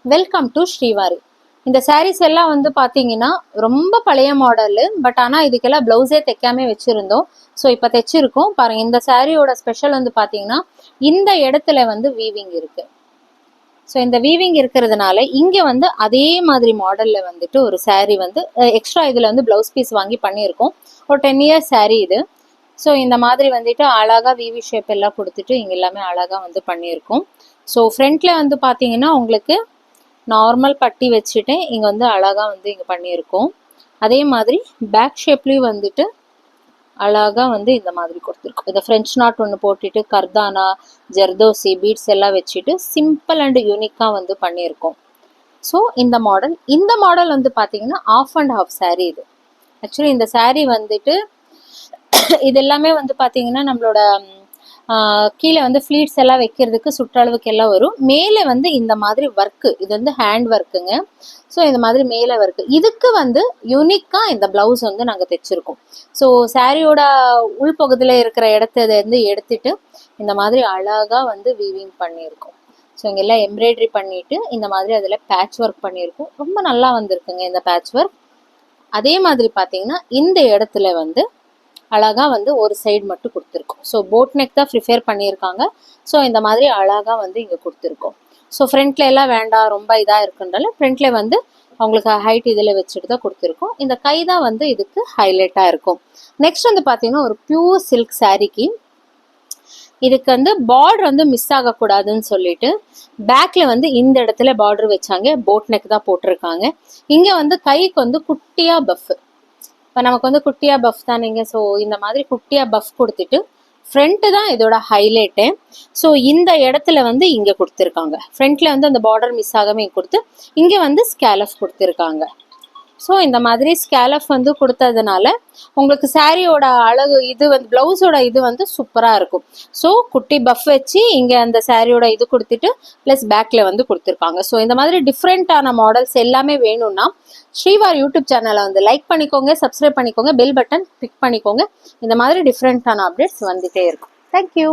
Welcome to Srivari. இந்த சாரீஸ் எல்லாம் வந்து பார்த்தீங்கன்னா ரொம்ப பழைய மாடலு. பட் ஆனால் இதுக்கெல்லாம் ப்ளவுஸே தைக்காம வச்சுருந்தோம். ஸோ இப்போ தைச்சிருக்கோம் பாருங்கள். இந்த சாரியோட ஸ்பெஷல் வந்து பார்த்தீங்கன்னா இந்த இடத்துல வந்து வீவிங் இருக்குது. ஸோ இந்த வீவிங் இருக்கிறதுனால இங்கே வந்து அதே மாதிரி மாடலில் வந்துட்டு ஒரு சாரீ வந்து எக்ஸ்ட்ரா இதில் வந்து ப்ளவுஸ் பீஸ் வாங்கி பண்ணியிருக்கோம். ஒரு 10 இயர்ஸ் சாரீ இது. ஸோ இந்த மாதிரி வந்துட்டு அழகாக விவி ஷேப் எல்லாம் கொடுத்துட்டு இங்கே எல்லாமே அழகாக வந்து பண்ணியிருக்கோம். ஸோ ஃப்ரண்ட்டில் வந்து பார்த்தீங்கன்னா உங்களுக்கு நார்மல் பட்டி வச்சுட்டு இங்கே வந்து அழகாக வந்து இங்கே பண்ணியிருக்கோம். அதே மாதிரி பேக் ஷேப்லேயும் வந்துட்டு அழகாக வந்து இந்த மாதிரி கொடுத்துருக்கோம். இதை ஃப்ரெஞ்ச் நாட் ஒன்று போட்டுட்டு கர்தானா ஜர்தோசி பீட்ஸ் எல்லாம் வச்சுட்டு சிம்பிள் அண்ட் யூனிக்காக வந்து பண்ணியிருக்கோம். ஸோ இந்த மாடல் வந்து பார்த்தீங்கன்னா ஆஃப் அண்ட் ஹாஃப் சாரீ இது. ஆக்சுவலி இந்த சாரீ வந்துட்டு இது எல்லாமே வந்து பார்த்தீங்கன்னா நம்மளோட கீழே வந்து ஃப்ளீட்ஸ் எல்லாம் வைக்கிறதுக்கு சுற்றளவுக்கு எல்லாம் வரும். மேலே வந்து இந்த மாதிரி ஒர்க்கு, இது வந்து ஹேண்ட் ஒர்க்குங்க. ஸோ இந்த மாதிரி மேலே ஒர்க்கு, இதுக்கு வந்து யூனிக்காக இந்த ப்ளவுஸ் வந்து நாங்கள் தைச்சிருக்கோம். ஸோ சாரியோட உள்பகுதியில் இருக்கிற இடத்த வந்து எடுத்துட்டு இந்த மாதிரி அழகாக வந்து வீவிங் பண்ணியிருக்கோம். ஸோ இங்கெல்லாம் எம்ப்ராய்டரி பண்ணிட்டு இந்த மாதிரி அதில் பேட்ச் ஒர்க் பண்ணியிருக்கோம். ரொம்ப நல்லா வந்திருக்குங்க இந்த பேட்ச் ஒர்க். அதே மாதிரி பார்த்தீங்கன்னா இந்த இடத்துல வந்து அழகாக வந்து ஒரு சைடு மட்டும் கொடுத்துருக்கோம். ஸோ போட் நெக் தான் ப்ரிஃபேர் பண்ணியிருக்காங்க. ஸோ இந்த மாதிரி அழகாக வந்து இங்கே கொடுத்துருக்கோம். ஸோ ஃப்ரண்ட்ல எல்லாம் வேண்டாம் ரொம்ப இதாக இருக்குன்றால ஃப்ரண்ட்ல வந்து அவங்களுக்கு ஹைட் இதில் வச்சுட்டு தான் கொடுத்துருக்கோம். இந்த கை தான் வந்து இதுக்கு ஹைலைட்டாக இருக்கும். நெக்ஸ்ட் வந்து பார்த்தீங்கன்னா ஒரு பியூர் சில்க் சாரீக்கு இதுக்கு வந்து பார்டர் வந்து மிஸ் ஆகக்கூடாதுன்னு சொல்லிட்டு பேக்ல வந்து இந்த இடத்துல பார்டர் வச்சாங்க. போட் நெக் தான் போட்டிருக்காங்க. இங்கே வந்து கைக்கு வந்து குட்டியாக பஃப், இப்போ நமக்கு வந்து குட்டியாக பஃப் தானேங்க. ஸோ இந்த மாதிரி குட்டியாக பஃப் கொடுத்துட்டு ஃப்ரண்ட்டு தான் இதோட ஹைலைட்டு. ஸோ இந்த இடத்துல வந்து இங்கே கொடுத்துருக்காங்க. ஃப்ரண்ட்டில் வந்து அந்த பார்டர் மிஸ் ஆகாமல் கொடுத்து இங்கே வந்து ஸ்கேலஃப் கொடுத்துருக்காங்க. ஸோ இந்த மாதிரி ஸ்கேலஃப் வந்து கொடுத்ததுனால உங்களுக்கு சாரியோட அழகு இது வந்து ப்ளவுஸோட இது வந்து சூப்பராக இருக்கும். ஸோ குட்டி பஃப் வச்சு இங்கே அந்த சாரியோட இது கொடுத்துட்டு ப்ளஸ் பேக்கில் வந்து கொடுத்துருக்காங்க. ஸோ இந்த மாதிரி டிஃப்ரெண்ட்டான மாடல்ஸ் எல்லாமே வேணும்னா ஸ்ரீவாரி யூடியூப் சேனலை வந்து லைக் பண்ணிக்கோங்க, சப்ஸ்கிரைப் பண்ணிக்கோங்க, பெல் பட்டன் கிளிக் பண்ணிக்கோங்க. இந்த மாதிரி டிஃப்ரெண்ட்டான அப்டேட்ஸ் வந்துகிட்டே இருக்கும். தேங்க்யூ.